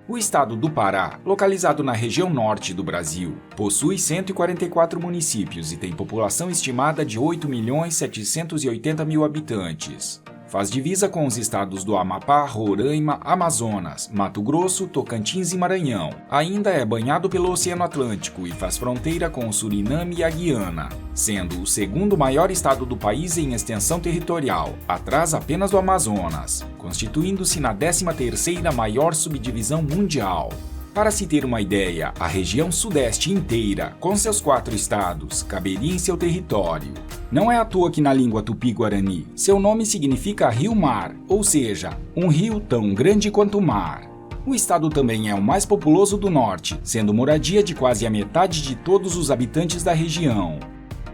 O estado do Pará, localizado na região norte do Brasil, possui 144 municípios e tem população estimada de 8.780.000 habitantes. Faz divisa com os estados do Amapá, Roraima, Amazonas, Mato Grosso, Tocantins e Maranhão. Ainda é banhado pelo Oceano Atlântico e faz fronteira com o Suriname e a Guiana, sendo o segundo maior estado do país em extensão territorial, atrás apenas do Amazonas, constituindo-se na 13ª maior subdivisão mundial. Para se ter uma ideia, a região sudeste inteira, com seus 4 estados, caberia em seu território. Não é à toa que na língua tupi-guarani, seu nome significa rio-mar, ou seja, um rio tão grande quanto o mar. O estado também é o mais populoso do norte, sendo moradia de quase a metade de todos os habitantes da região.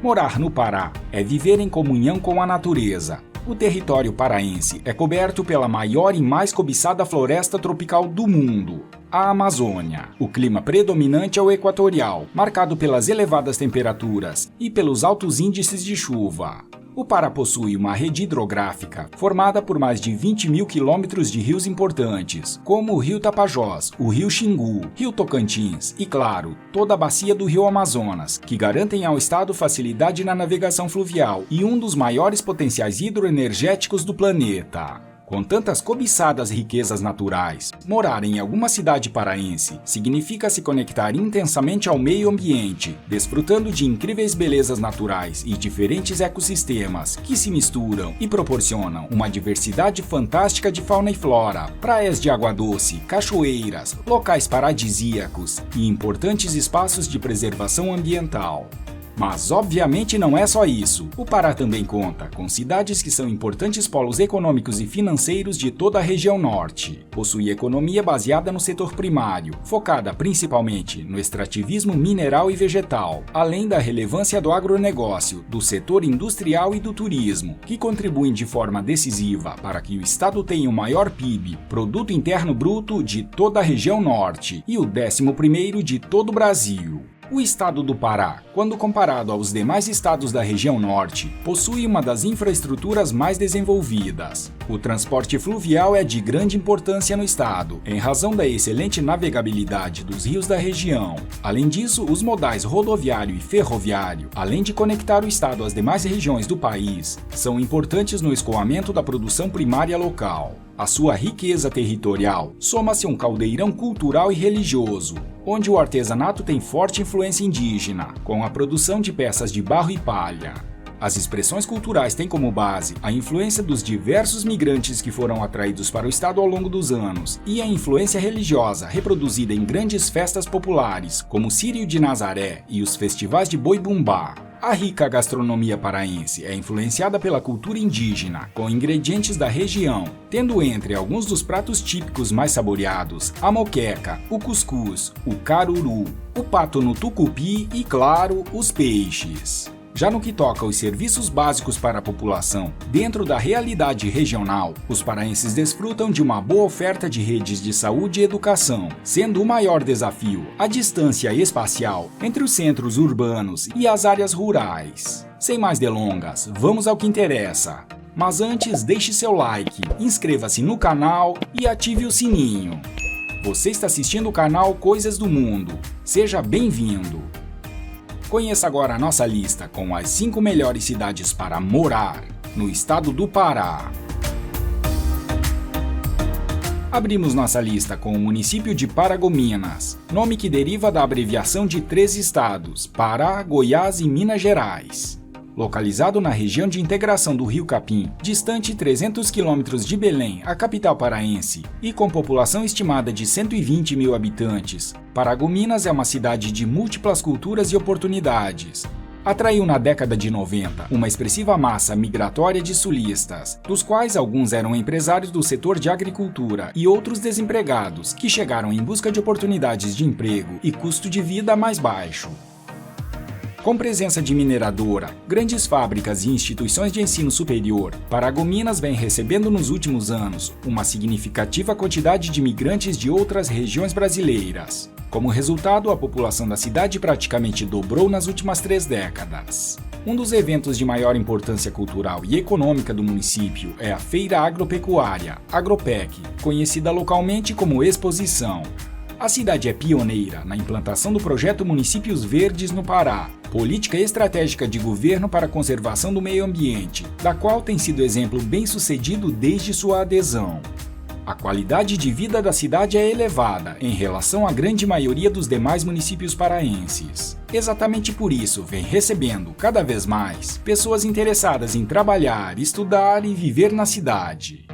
Morar no Pará é viver em comunhão com a natureza. O território paraense é coberto pela maior e mais cobiçada floresta tropical do mundo, a Amazônia. O clima predominante é o equatorial, marcado pelas elevadas temperaturas e pelos altos índices de chuva. O Pará possui uma rede hidrográfica formada por mais de 20.000 quilômetros de rios importantes, como o Rio Tapajós, o Rio Xingu, Rio Tocantins e, claro, toda a bacia do Rio Amazonas, que garantem ao estado facilidade na navegação fluvial e um dos maiores potenciais hidroenergéticos do planeta. Com tantas cobiçadas riquezas naturais, morar em alguma cidade paraense significa se conectar intensamente ao meio ambiente, desfrutando de incríveis belezas naturais e diferentes ecossistemas que se misturam e proporcionam uma diversidade fantástica de fauna e flora, praias de água doce, cachoeiras, locais paradisíacos e importantes espaços de preservação ambiental. Mas, obviamente, não é só isso. O Pará também conta com cidades que são importantes polos econômicos e financeiros de toda a região norte. Possui economia baseada no setor primário, focada principalmente no extrativismo mineral e vegetal, além da relevância do agronegócio, do setor industrial e do turismo, que contribuem de forma decisiva para que o estado tenha o maior PIB, Produto Interno Bruto, de toda a região norte e o 11º de todo o Brasil. O estado do Pará, quando comparado aos demais estados da região norte, possui uma das infraestruturas mais desenvolvidas. O transporte fluvial é de grande importância no estado, em razão da excelente navegabilidade dos rios da região. Além disso, os modais rodoviário e ferroviário, além de conectar o estado às demais regiões do país, são importantes no escoamento da produção primária local. A sua riqueza territorial soma-se um caldeirão cultural e religioso, onde o artesanato tem forte influência indígena, com a produção de peças de barro e palha. As expressões culturais têm como base a influência dos diversos migrantes que foram atraídos para o estado ao longo dos anos e a influência religiosa reproduzida em grandes festas populares, como o Círio de Nazaré e os festivais de Boi-Bumbá. A rica gastronomia paraense é influenciada pela cultura indígena, com ingredientes da região, tendo entre alguns dos pratos típicos mais saboreados a moqueca, o cuscuz, o caruru, o pato no tucupi e, claro, os peixes. Já no que toca aos serviços básicos para a população, dentro da realidade regional, os paraenses desfrutam de uma boa oferta de redes de saúde e educação, sendo o maior desafio a distância espacial entre os centros urbanos e as áreas rurais. Sem mais delongas, vamos ao que interessa. Mas antes, deixe seu like, inscreva-se no canal e ative o sininho. Você está assistindo o canal Coisas do Mundo. Seja bem-vindo! Conheça agora a nossa lista com as 5 melhores cidades para morar no estado do Pará. Abrimos nossa lista com o município de Paragominas, nome que deriva da abreviação de 3 estados, Pará, Goiás e Minas Gerais. Localizado na região de integração do Rio Capim, distante 300 quilômetros de Belém, a capital paraense, e com população estimada de 120.000 habitantes, Paragominas é uma cidade de múltiplas culturas e oportunidades. Atraiu na década de 90 uma expressiva massa migratória de sulistas, dos quais alguns eram empresários do setor de agricultura e outros desempregados, que chegaram em busca de oportunidades de emprego e custo de vida mais baixo. Com presença de mineradora, grandes fábricas e instituições de ensino superior, Paragominas vem recebendo nos últimos anos uma significativa quantidade de imigrantes de outras regiões brasileiras. Como resultado, a população da cidade praticamente dobrou nas últimas 3 décadas. Um dos eventos de maior importância cultural e econômica do município é a Feira Agropecuária, Agropec, conhecida localmente como Exposição. A cidade é pioneira na implantação do projeto Municípios Verdes no Pará, política estratégica de governo para a conservação do meio ambiente, da qual tem sido exemplo bem-sucedido desde sua adesão. A qualidade de vida da cidade é elevada em relação à grande maioria dos demais municípios paraenses. Exatamente por isso, vem recebendo, cada vez mais, pessoas interessadas em trabalhar, estudar e viver na cidade.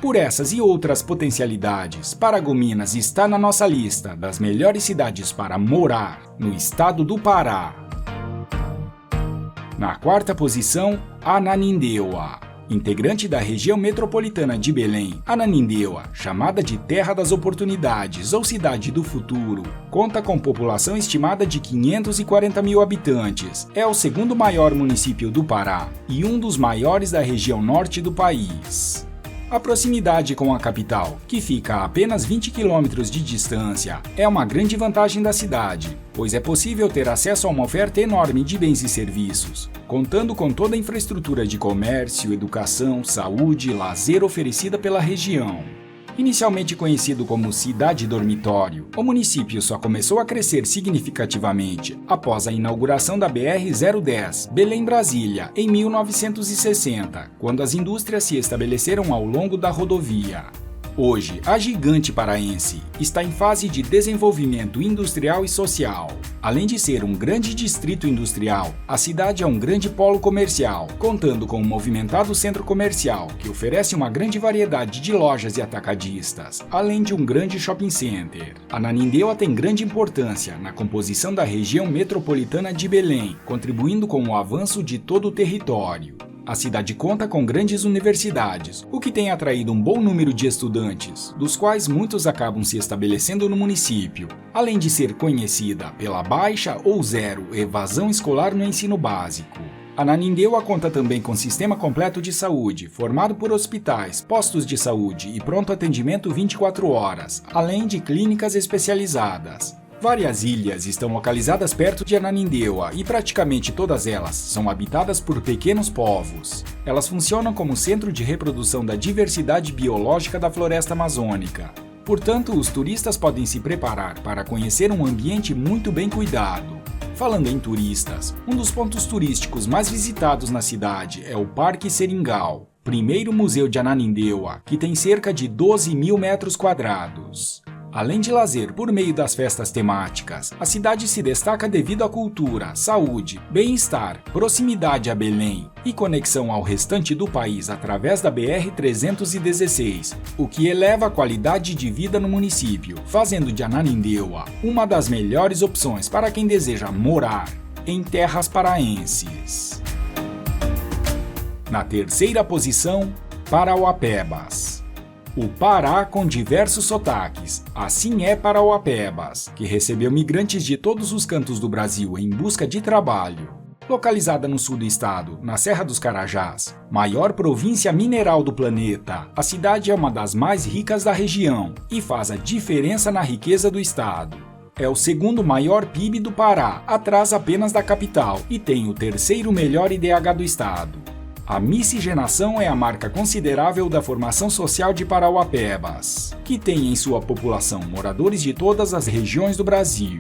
Por essas e outras potencialidades, Paragominas está na nossa lista das melhores cidades para morar no estado do Pará. Na quarta posição, Ananindeua. Integrante da região metropolitana de Belém, Ananindeua, chamada de Terra das Oportunidades ou Cidade do Futuro, conta com população estimada de 540 mil habitantes. É o segundo maior município do Pará e um dos maiores da região norte do país. A proximidade com a capital, que fica a apenas 20 quilômetros de distância, é uma grande vantagem da cidade, pois é possível ter acesso a uma oferta enorme de bens e serviços, contando com toda a infraestrutura de comércio, educação, saúde e lazer oferecida pela região. Inicialmente conhecido como Cidade Dormitório, o município só começou a crescer significativamente após a inauguração da BR-010, Belém-Brasília, em 1960, quando as indústrias se estabeleceram ao longo da rodovia. Hoje, a gigante paraense está em fase de desenvolvimento industrial e social. Além de ser um grande distrito industrial, a cidade é um grande polo comercial, contando com um movimentado centro comercial que oferece uma grande variedade de lojas e atacadistas, além de um grande shopping center. Ananindeua tem grande importância na composição da região metropolitana de Belém, contribuindo com o avanço de todo o território. A cidade conta com grandes universidades, o que tem atraído um bom número de estudantes, dos quais muitos acabam se estabelecendo no município, além de ser conhecida pela baixa ou zero evasão escolar no ensino básico. Ananindeua conta também com sistema completo de saúde, formado por hospitais, postos de saúde e pronto atendimento 24 horas, além de clínicas especializadas. Várias ilhas estão localizadas perto de Ananindeua e praticamente todas elas são habitadas por pequenos povos. Elas funcionam como centro de reprodução da diversidade biológica da floresta amazônica. Portanto, os turistas podem se preparar para conhecer um ambiente muito bem cuidado. Falando em turistas, um dos pontos turísticos mais visitados na cidade é o Parque Seringal, primeiro museu de Ananindeua, que tem cerca de 12 mil metros quadrados. Além de lazer por meio das festas temáticas, a cidade se destaca devido à cultura, saúde, bem-estar, proximidade a Belém e conexão ao restante do país através da BR-316, o que eleva a qualidade de vida no município, fazendo de Ananindeua uma das melhores opções para quem deseja morar em terras paraenses. Na terceira posição, Parauapebas. O Pará com diversos sotaques, assim é Parauapebas, que recebeu migrantes de todos os cantos do Brasil em busca de trabalho. Localizada no sul do estado, na Serra dos Carajás, maior província mineral do planeta, a cidade é uma das mais ricas da região e faz a diferença na riqueza do estado. É o segundo maior PIB do Pará, atrás apenas da capital, e tem o terceiro melhor IDH do estado. A miscigenação é a marca considerável da formação social de Parauapebas, que tem em sua população moradores de todas as regiões do Brasil.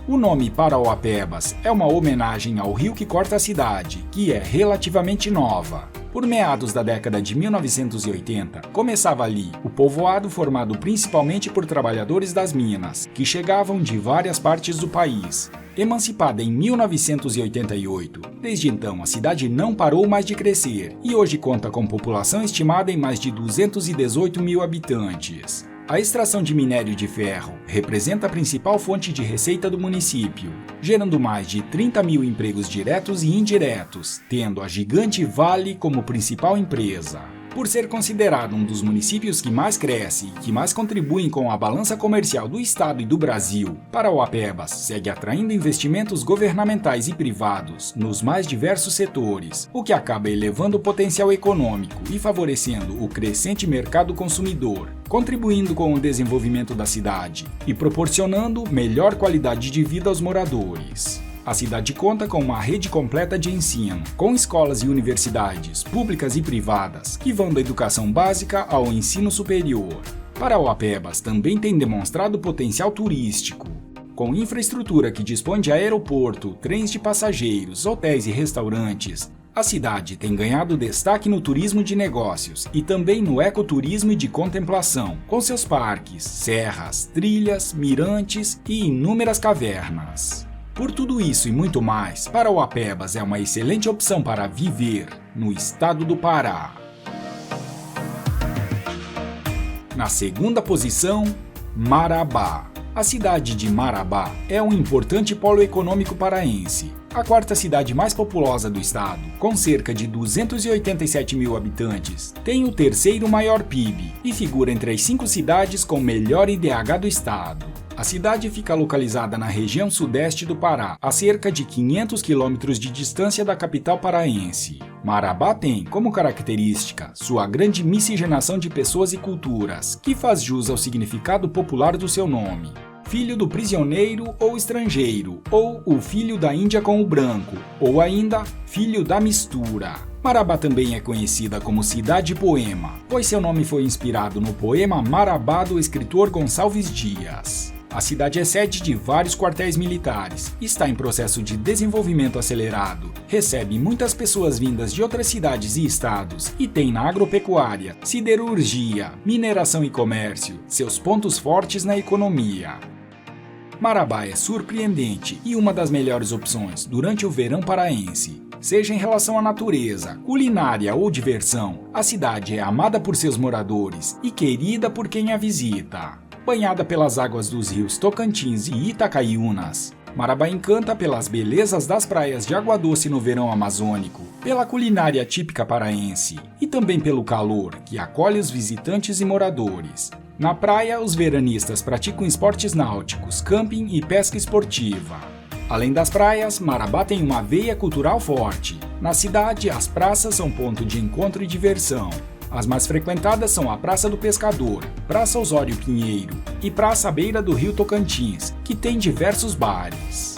O nome Parauapebas é uma homenagem ao rio que corta a cidade, que é relativamente nova. Por meados da década de 1980, começava ali o povoado formado principalmente por trabalhadores das minas, que chegavam de várias partes do país. Emancipada em 1988, desde então a cidade não parou mais de crescer e hoje conta com população estimada em mais de 218 mil habitantes. A extração de minério de ferro representa a principal fonte de receita do município, gerando mais de 30 mil empregos diretos e indiretos, tendo a gigante Vale como principal empresa. Por ser considerado um dos municípios que mais cresce e que mais contribuem com a balança comercial do estado e do Brasil, Parauapebas segue atraindo investimentos governamentais e privados nos mais diversos setores, o que acaba elevando o potencial econômico e favorecendo o crescente mercado consumidor, contribuindo com o desenvolvimento da cidade e proporcionando melhor qualidade de vida aos moradores. A cidade conta com uma rede completa de ensino, com escolas e universidades, públicas e privadas, que vão da educação básica ao ensino superior. Parauapebas também tem demonstrado potencial turístico. Com infraestrutura que dispõe de aeroporto, trens de passageiros, hotéis e restaurantes, a cidade tem ganhado destaque no turismo de negócios e também no ecoturismo e de contemplação, com seus parques, serras, trilhas, mirantes e inúmeras cavernas. Por tudo isso e muito mais, Parauapebas é uma excelente opção para viver no estado do Pará. Na segunda posição, Marabá. A cidade de Marabá é um importante polo econômico paraense, a quarta cidade mais populosa do estado, com cerca de 287 mil habitantes, tem o terceiro maior PIB e figura entre as 5 cidades com melhor IDH do estado. A cidade fica localizada na região sudeste do Pará, a cerca de 500 quilômetros de distância da capital paraense. Marabá tem, como característica, sua grande miscigenação de pessoas e culturas, que faz jus ao significado popular do seu nome. Filho do prisioneiro ou estrangeiro, ou o filho da Índia com o branco, ou ainda, filho da mistura. Marabá também é conhecida como Cidade Poema, pois seu nome foi inspirado no poema Marabá do escritor Gonçalves Dias. A cidade é sede de vários quartéis militares, está em processo de desenvolvimento acelerado, recebe muitas pessoas vindas de outras cidades e estados e tem na agropecuária, siderurgia, mineração e comércio seus pontos fortes na economia. Marabá é surpreendente e uma das melhores opções durante o verão paraense. Seja em relação à natureza, culinária ou diversão, a cidade é amada por seus moradores e querida por quem a visita. Banhada pelas águas dos rios Tocantins e Itacaiunas, Marabá encanta pelas belezas das praias de água doce no verão amazônico, pela culinária típica paraense e também pelo calor que acolhe os visitantes e moradores. Na praia, os veranistas praticam esportes náuticos, camping e pesca esportiva. Além das praias, Marabá tem uma veia cultural forte. Na cidade, as praças são ponto de encontro e diversão. As mais frequentadas são a Praça do Pescador, Praça Osório Pinheiro e Praça à beira do Rio Tocantins, que tem diversos bares.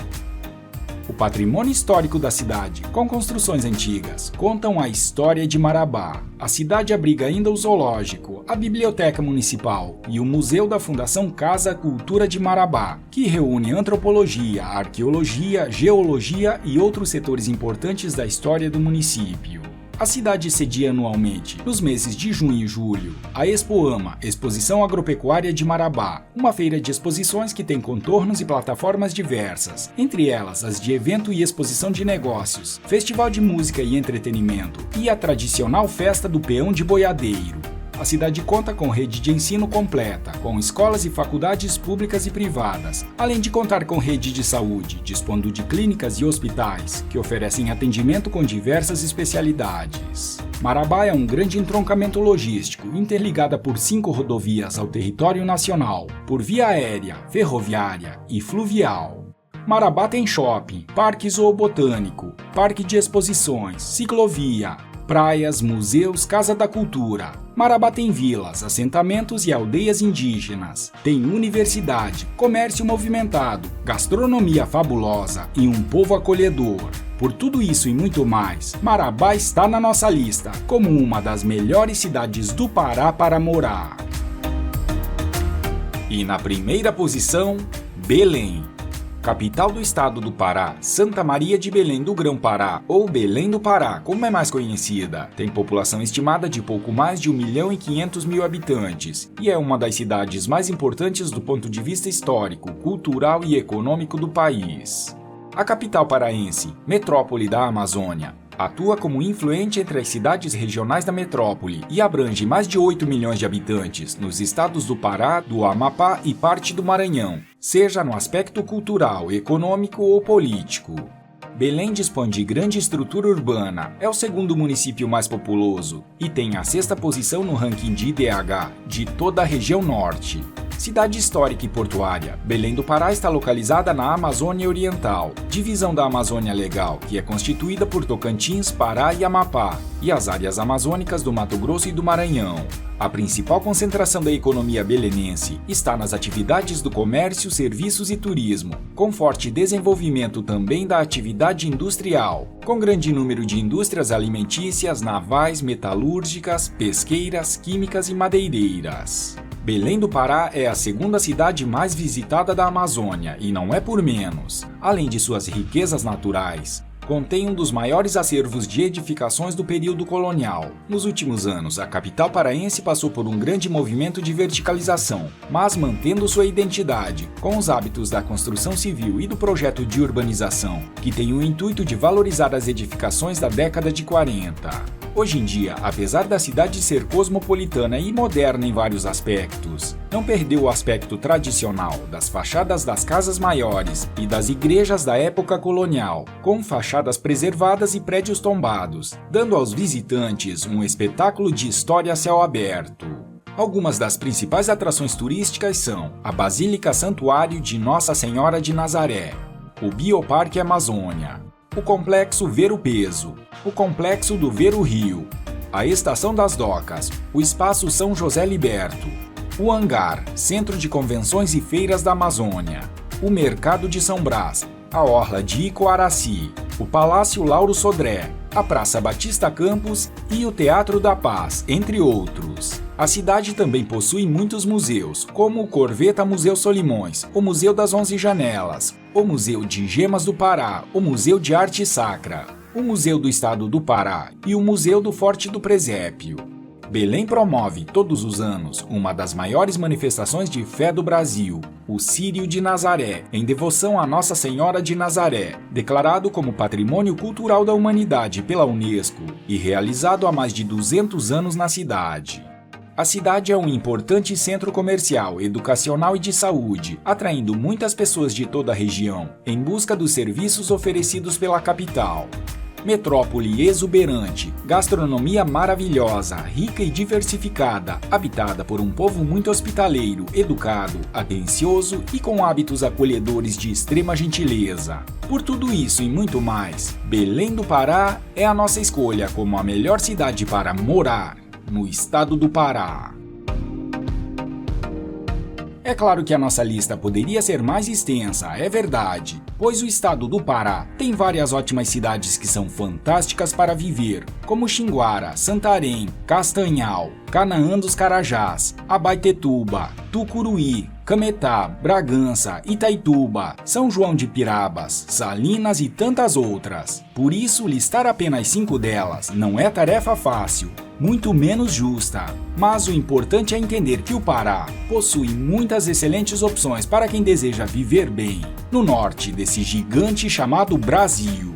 O patrimônio histórico da cidade, com construções antigas, contam a história de Marabá. A cidade abriga ainda o zoológico, a biblioteca municipal e o museu da Fundação Casa Cultura de Marabá, que reúne antropologia, arqueologia, geologia e outros setores importantes da história do município. A cidade cedia anualmente, nos meses de junho e julho, a Expoama, Exposição Agropecuária de Marabá, uma feira de exposições que tem contornos e plataformas diversas, entre elas as de evento e exposição de negócios, festival de música e entretenimento e a tradicional festa do peão de boiadeiro. A cidade conta com rede de ensino completa, com escolas e faculdades públicas e privadas, além de contar com rede de saúde, dispondo de clínicas e hospitais, que oferecem atendimento com diversas especialidades. Marabá é um grande entroncamento logístico, interligada por 5 rodovias ao território nacional, por via aérea, ferroviária e fluvial. Marabá tem shopping, parque zoobotânico, parque de exposições, ciclovia, praias, museus, Casa da Cultura. Marabá tem vilas, assentamentos e aldeias indígenas. Tem universidade, comércio movimentado, gastronomia fabulosa e um povo acolhedor. Por tudo isso e muito mais, Marabá está na nossa lista como uma das melhores cidades do Pará para morar. E na primeira posição, Belém. Capital do estado do Pará, Santa Maria de Belém do Grão-Pará, ou Belém do Pará, como é mais conhecida, tem população estimada de pouco mais de 1.500.000 habitantes e é uma das cidades mais importantes do ponto de vista histórico, cultural e econômico do país. A capital paraense, metrópole da Amazônia, atua como influente entre as cidades regionais da metrópole e abrange mais de 8 milhões de habitantes nos estados do Pará, do Amapá e parte do Maranhão, seja no aspecto cultural, econômico ou político. Belém dispõe de grande estrutura urbana, é o segundo município mais populoso e tem a 6ª posição no ranking de IDH de toda a região norte. Cidade histórica e portuária, Belém do Pará está localizada na Amazônia Oriental, divisão da Amazônia Legal, que é constituída por Tocantins, Pará e Amapá, e as áreas amazônicas do Mato Grosso e do Maranhão. A principal concentração da economia belenense está nas atividades do comércio, serviços e turismo, com forte desenvolvimento também da atividade industrial, com grande número de indústrias alimentícias, navais, metalúrgicas, pesqueiras, químicas e madeireiras. Belém do Pará é a segunda cidade mais visitada da Amazônia e não é por menos. Além de suas riquezas naturais, contém um dos maiores acervos de edificações do período colonial. Nos últimos anos, a capital paraense passou por um grande movimento de verticalização, mas mantendo sua identidade, com os hábitos da construção civil e do projeto de urbanização, que tem o intuito de valorizar as edificações da década de 40. Hoje em dia, apesar da cidade ser cosmopolitana e moderna em vários aspectos, não perdeu o aspecto tradicional das fachadas das casas maiores e das igrejas da época colonial, com fachadas preservadas e prédios tombados, dando aos visitantes um espetáculo de história a céu aberto. Algumas das principais atrações turísticas são a Basílica Santuário de Nossa Senhora de Nazaré, o Bioparque Amazônia, o Complexo Ver o Peso, o Complexo do Ver o Rio, a Estação das Docas, o Espaço São José Liberto, o Hangar, Centro de Convenções e Feiras da Amazônia, o Mercado de São Brás, a Orla de Icoaraci, o Palácio Lauro Sodré, a Praça Batista Campos e o Teatro da Paz, entre outros. A cidade também possui muitos museus, como o Corveta Museu Solimões, o Museu das 11 Janelas, o Museu de Gemas do Pará, o Museu de Arte Sacra, o Museu do Estado do Pará e o Museu do Forte do Presépio. Belém promove, todos os anos, uma das maiores manifestações de fé do Brasil, o Círio de Nazaré, em devoção a Nossa Senhora de Nazaré, declarado como Patrimônio Cultural da Humanidade pela Unesco e realizado há mais de 200 anos na cidade. A cidade é um importante centro comercial, educacional e de saúde, atraindo muitas pessoas de toda a região, em busca dos serviços oferecidos pela capital. Metrópole exuberante, gastronomia maravilhosa, rica e diversificada, habitada por um povo muito hospitaleiro, educado, atencioso e com hábitos acolhedores de extrema gentileza. Por tudo isso e muito mais, Belém do Pará é a nossa escolha como a melhor cidade para morar no estado do Pará. É claro que a nossa lista poderia ser mais extensa, é verdade, pois o estado do Pará tem várias ótimas cidades que são fantásticas para viver, como Xinguara, Santarém, Castanhal, Canaã dos Carajás, Abaetetuba, Tucuruí, Cametá, Bragança, Itaituba, São João de Pirabas, Salinas e tantas outras. Por isso, listar apenas 5 delas não é tarefa fácil, muito menos justa. Mas o importante é entender que o Pará possui muitas excelentes opções para quem deseja viver bem, no norte desse gigante chamado Brasil.